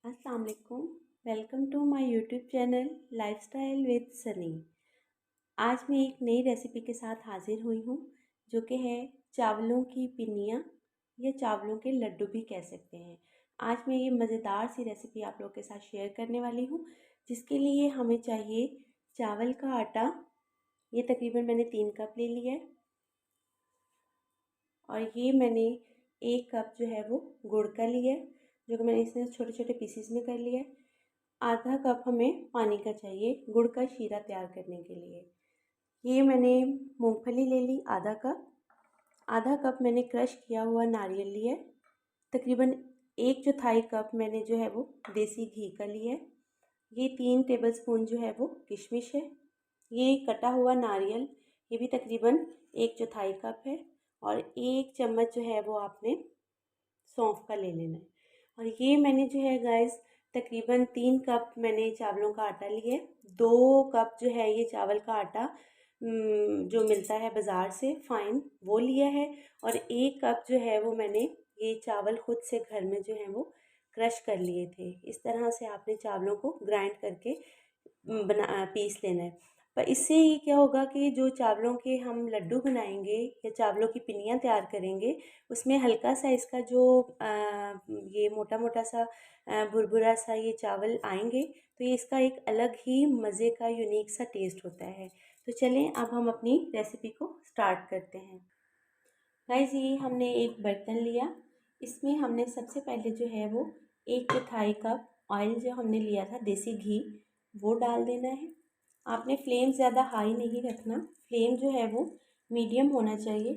अस्सलाम वालेकुम। Welcome to my YouTube channel lifestyle with Sunny. आज मैं एक नई रेसिपी के साथ हाजिर हुई हूँ जो कि है चावलों की पिनिया या चावलों के लड्डू भी कह सकते हैं। आज मैं ये मज़ेदार सी रेसिपी आप लोगों के साथ शेयर करने वाली हूँ, जिसके लिए हमें चाहिए चावल का आटा। ये तकरीबन मैंने 3 कप ले लिया है। और ये मैंने 1 कप जो है वो गुड़ का लिया है, जो कि मैंने इसे छोटे छोटे पीसीस में कर लिया है। आधा कप हमें पानी का चाहिए गुड़ का शीरा तैयार करने के लिए। ये मैंने मूंगफली ले ली आधा कप मैंने क्रश किया हुआ नारियल लिया है। तकरीबन 1/4 कप मैंने जो है वो देसी घी का लिया है। ये 3 टेबलस्पून जो है वो किशमिश है। ये कटा हुआ नारियल, ये भी तकरीबन 1/4 कप है। और 1 चम्मच जो है वो आपने सौंफ का ले लेना है। और ये मैंने जो है गाइस तकरीबन 3 कप मैंने चावलों का आटा लिया है। 2 कप जो है ये चावल का आटा जो मिलता है बाज़ार से फ़ाइन वो लिया है। और 1 कप जो है वो मैंने ये चावल खुद से घर में जो है वो क्रश कर लिए थे। इस तरह से आपने चावलों को ग्राइंड करके पीस लेना है। पर इससे ये क्या होगा कि जो चावलों के हम लड्डू बनाएंगे या चावलों की पिनियाँ तैयार करेंगे, उसमें हल्का सा इसका जो ये मोटा मोटा सा भुरभुरा सा ये चावल आएंगे, तो ये इसका एक अलग ही मज़े का यूनिक सा टेस्ट होता है। तो चलें अब हम अपनी रेसिपी को स्टार्ट करते हैं। गाइस, ये हमने एक बर्तन लिया, इसमें हमने सबसे पहले जो है वो 1/4 कप ऑयल जो हमने लिया था देसी घी, वो डाल देना है। आपने फ्लेम ज़्यादा हाई नहीं रखना, फ्लेम जो है वो मीडियम होना चाहिए।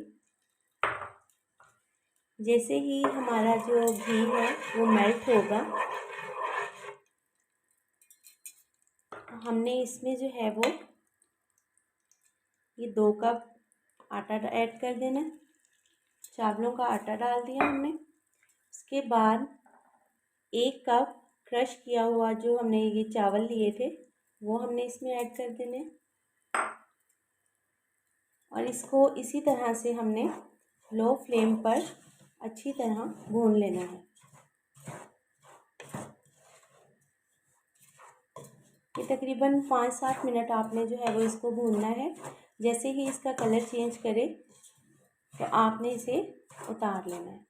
जैसे ही हमारा जो घी है वो मेल्ट होगा, हमने इसमें जो है वो ये 2 कप आटा ऐड कर देना है। चावलों का आटा डाल दिया हमने। उसके बाद 1 कप क्रश किया हुआ जो हमने ये चावल लिए थे वो हमने इसमें ऐड कर देने। और इसको इसी तरह से हमने लो फ्लेम पर अच्छी तरह भून लेना है। ये तकरीबन 5-7 मिनट आपने जो है वो इसको भूनना है। जैसे ही इसका कलर चेंज करे तो आपने इसे उतार लेना है।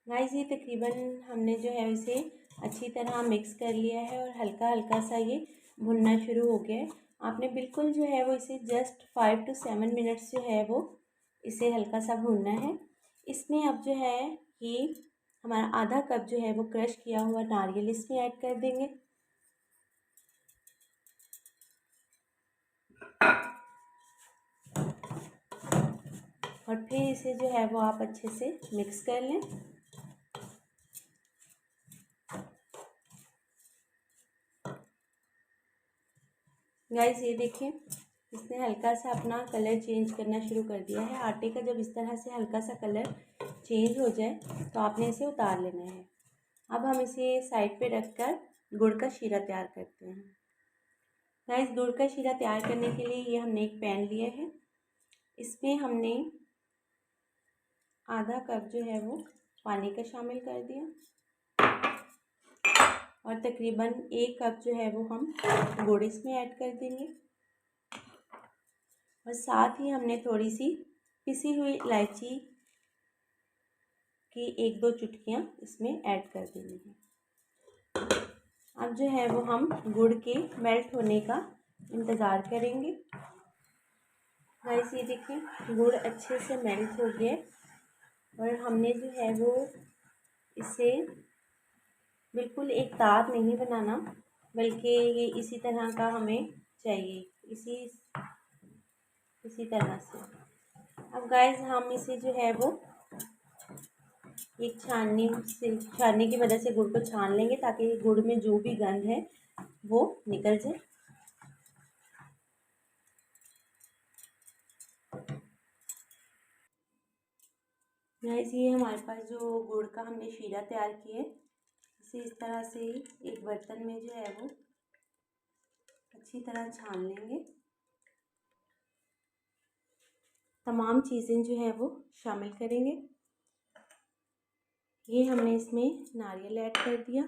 गाइस, ये तकरीबन हमने जो है इसे अच्छी तरह मिक्स कर लिया है और हल्का हल्का सा ये भुनना शुरू हो गया है। आपने बिल्कुल जो है वो इसे जस्ट 5 to 7 मिनट्स जो है वो इसे हल्का सा भूनना है। इसमें अब जो है ये हमारा आधा कप जो है वो क्रश किया हुआ नारियल इसमें ऐड कर देंगे। और फिर इसे जो है वो आप अच्छे से मिक्स कर लें। गाइस, ये देखिए इसने हल्का सा अपना कलर चेंज करना शुरू कर दिया है। आटे का जब इस तरह से हल्का सा कलर चेंज हो जाए तो आपने इसे उतार लेना है। अब हम इसे साइड पे रखकर गुड़ का शीरा तैयार करते हैं। गाइस, गुड़ का शीरा तैयार करने के लिए ये हमने एक पैन लिया है। इसमें हमने आधा कप जो है वो पानी का शामिल कर दिया। और तकरीबन 1 कप जो है वो हम गुड़ इसमें ऐड कर देंगे। और साथ ही हमने थोड़ी सी पिसी हुई इलायची की 1-2 चुटकियाँ इसमें ऐड कर देनी है। अब जो है वो हम गुड़ के मेल्ट होने का इंतज़ार करेंगे। गाइस, ये देखिए गुड़ अच्छे से मेल्ट हो गया और हमने जो है वो इसे बिल्कुल एक तार नहीं बनाना, बल्कि ये इसी तरह का हमें चाहिए, इसी तरह से। अब गाइस, हम इसे जो है वो एक छाननी की मदद से गुड़ को छान लेंगे, ताकि गुड़ में जो भी गंध है वो निकल जाए। गाइस, ये हमारे पास जो गुड़ का हमने शीरा तैयार किया है, इसे इस तरह से एक बर्तन में जो है वो अच्छी तरह छान लेंगे। तमाम चीज़ें जो है वो शामिल करेंगे। ये हमने इसमें नारियल ऐड कर दिया।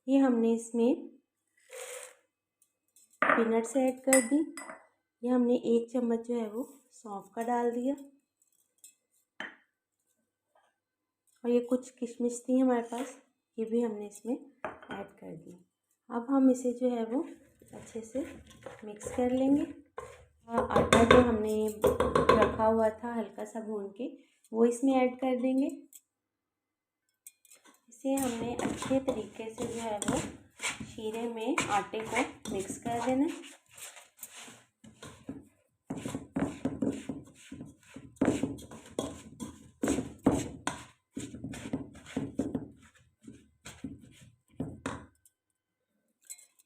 ये हमने इसमें पीनट्स ऐड कर दी। ये हमने 1 चम्मच जो है वो सौंफ का डाल दिया। और ये कुछ किशमिश थी हमारे पास, ये भी हमने इसमें ऐड कर दी। अब हम इसे जो है वो अच्छे से मिक्स कर लेंगे। आटा जो हमने रखा हुआ था हल्का सा भून के, वो इसमें ऐड कर देंगे। इसे हमने अच्छे तरीके से जो है वो शीरे में आटे को मिक्स कर देना है।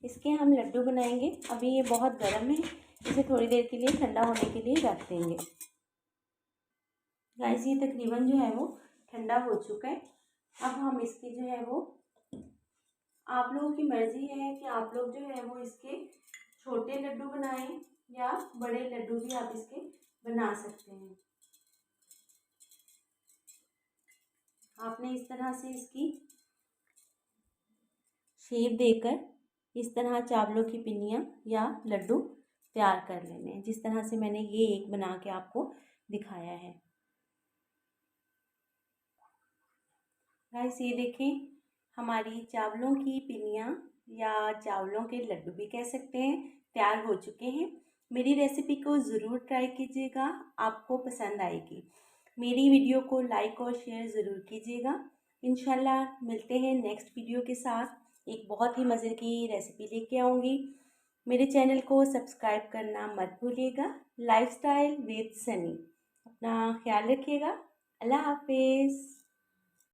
इसके हम लड्डू बनाएंगे। अभी ये बहुत गर्म है, इसे थोड़ी देर के लिए ठंडा होने के लिए रख देंगे। गाइस ये तकरीबन जो है वो ठंडा हो चुका है। अब हम इसके जो है वो, आप लोगों की मर्ज़ी है कि आप लोग जो है वो इसके छोटे लड्डू बनाएं या बड़े लड्डू भी आप इसके बना सकते हैं। आपने इस तरह से इसकी शेप देकर इस तरह चावलों की पिन्नियाँ या लड्डू तैयार कर लेने हैं, जिस तरह से मैंने ये एक बना के आपको दिखाया है। गाइस ये देखें, हमारी चावलों की पिन्नियाँ या चावलों के लड्डू भी कह सकते हैं तैयार हो चुके हैं। मेरी रेसिपी को ज़रूर ट्राई कीजिएगा, आपको पसंद आएगी। मेरी वीडियो को लाइक और शेयर ज़रूर कीजिएगा। इंशाल्लाह मिलते हैं नेक्स्ट वीडियो के साथ। एक बहुत ही मज़े की रेसिपी लेके आऊँगी। मेरे चैनल को सब्सक्राइब करना मत भूलिएगा। Lifestyle with Sunny. अपना ख्याल रखिएगा। अल्लाह हाफिज़।